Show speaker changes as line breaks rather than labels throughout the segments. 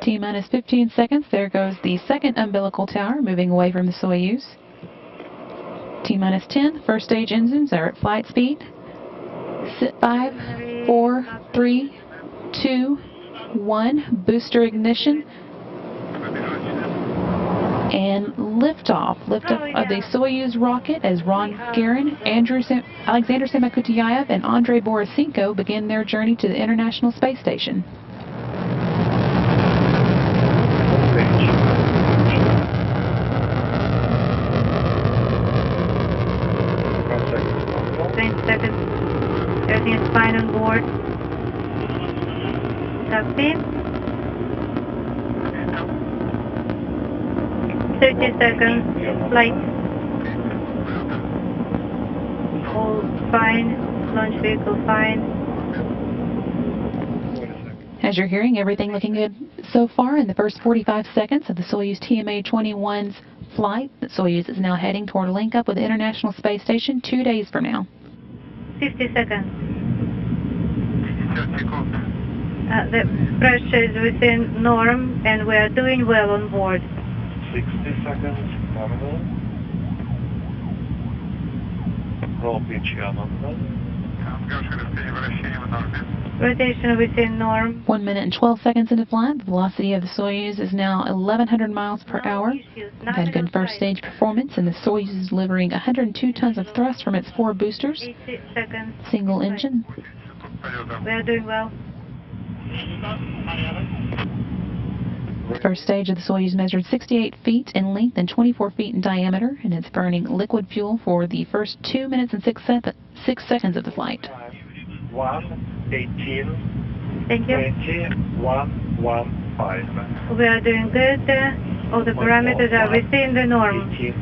T-minus 15 seconds. There goes the second umbilical tower, moving away from the Soyuz. T-minus 10. First stage engines are at flight speed. 5, 4, 3, 2, 1. Booster ignition. And liftoff. Liftoff of the Soyuz rocket as Ron Garan, Alexander Samokutyaev, and Andrei Borisenko begin their journey to the International Space Station.
Everything is fine on board. Copy. 30 seconds. Flight. All fine. Launch vehicle fine.
As you're hearing, everything looking good so far in the first 45 seconds of the Soyuz TMA-21's flight. The Soyuz is now heading toward a link-up with the International Space Station 2 days from now.
50 seconds. The pressure is within norm and we are doing well on board.
60 seconds, nominal. Roll pitch nominal.
Rotation within norm.
1 minute and 12 seconds into flight. The velocity of the Soyuz is now 1,100 miles per hour. We've had good first stage performance, and the Soyuz is delivering 102 tons of thrust from its 4 boosters.
80 seconds.
Single engine.
We are doing well.
The first stage of the Soyuz measured 68 feet in length and 24 feet in diameter, and it's burning liquid fuel for the first 2 minutes and 6 seconds of the flight.
1, 18,
Thank you.
20, 1, 1, 5.
We are doing good. All the parameters are within the norm.
18,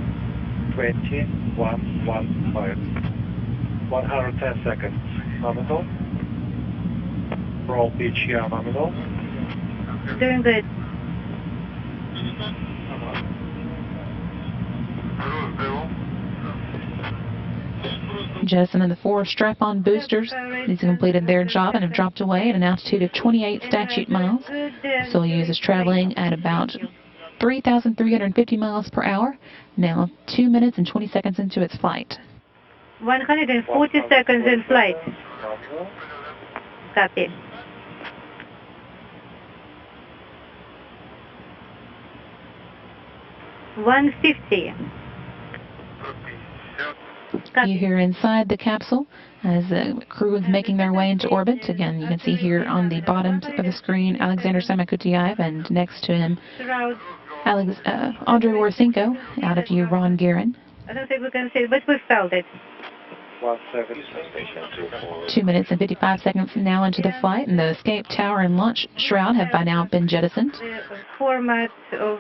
20, 1, 1, 5. 110 seconds. Nominal. Roll pitch nominal.
Doing good.
Jettison and the 4 strap-on boosters. These have completed their job and have dropped away at an altitude of 28 statute miles. Soyuz is traveling at about 3,350 miles per hour, now 2 minutes and 20 seconds into its flight.
140 seconds in flight. Copy. $150.
You hear inside the capsule as the crew is making their way into orbit. Again, you can see here on the bottom of the screen Alexander Samokutyaev, and next to him Andrei Borisenko. Out of view, Ron Garan.
I don't think we can see it, but we felt it.
2 minutes and 55 seconds now into the flight, and the escape tower and launch shroud have by now been jettisoned.
The format of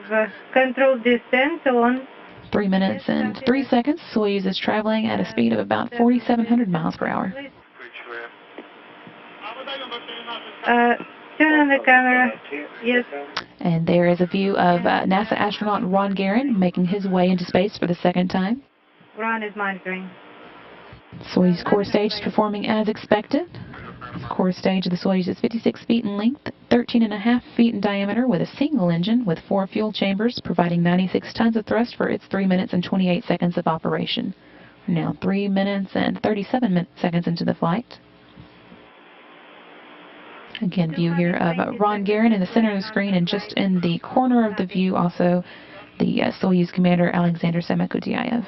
controlled descent on.
3 minutes and 3 seconds. Soyuz is traveling at a speed of about 4,700 miles per hour.
Turn on the camera. Yes.
And there is a view of NASA astronaut Ron Garan making his way into space for the second time.
Ron is monitoring.
Soyuz core stage is performing as expected. The core stage of the Soyuz is 56 feet in length, 13.5 feet in diameter, with a single engine with 4 fuel chambers, providing 96 tons of thrust for its 3 minutes and 28 seconds of operation. We're now 3 minutes and 37 seconds into the flight. Again, view here of Ron Garan in the center of the screen, and just in the corner of the view also the Soyuz commander Alexander Samokutyaev.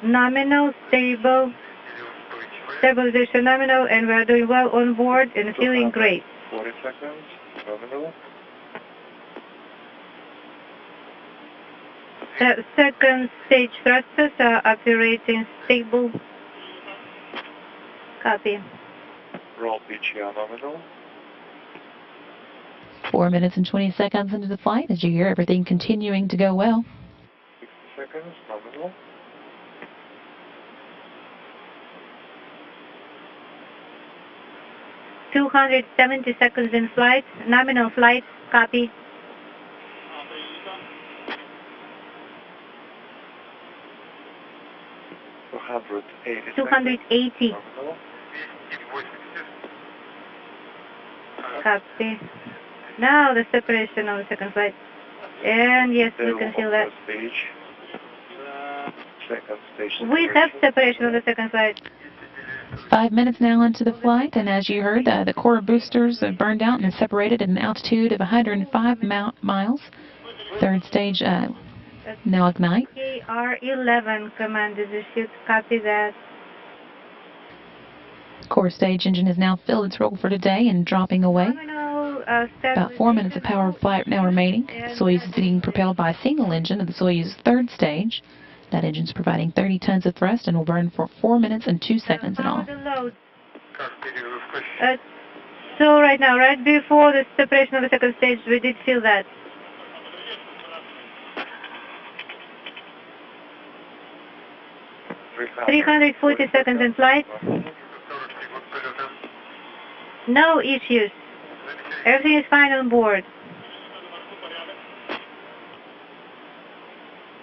Nominal, stabilization nominal, and we are doing well on board and feeling great.
40 seconds, nominal.
The second stage thrusters are operating stable. Copy.
Roll pitch nominal.
4 minutes and 20 seconds into the flight, as you hear everything continuing to go well.
60 seconds, nominal.
$270 seconds in flight. Nominal flight. Copy. $280. Copy. Now the separation of the second flight. And yes, we can feel that.
First stage. Second stage.
We have separation of the second flight.
5 minutes now into the flight, and as you heard, the core boosters have burned out and separated at an altitude of 105 miles. Third stage now ignite.
KR-11 command is issued. Copy that.
Core stage engine has now filled its role for today and dropping away. About 4 minutes of power of flight now remaining. The Soyuz is being propelled by a single engine of the Soyuz third stage. That engine is providing 30 tons of thrust and will burn for 4 minutes and 2 seconds in all.
So right now, right before the separation of the second stage, we did feel that.
Nominal.
340 seconds in flight. No issues. Everything is fine on board.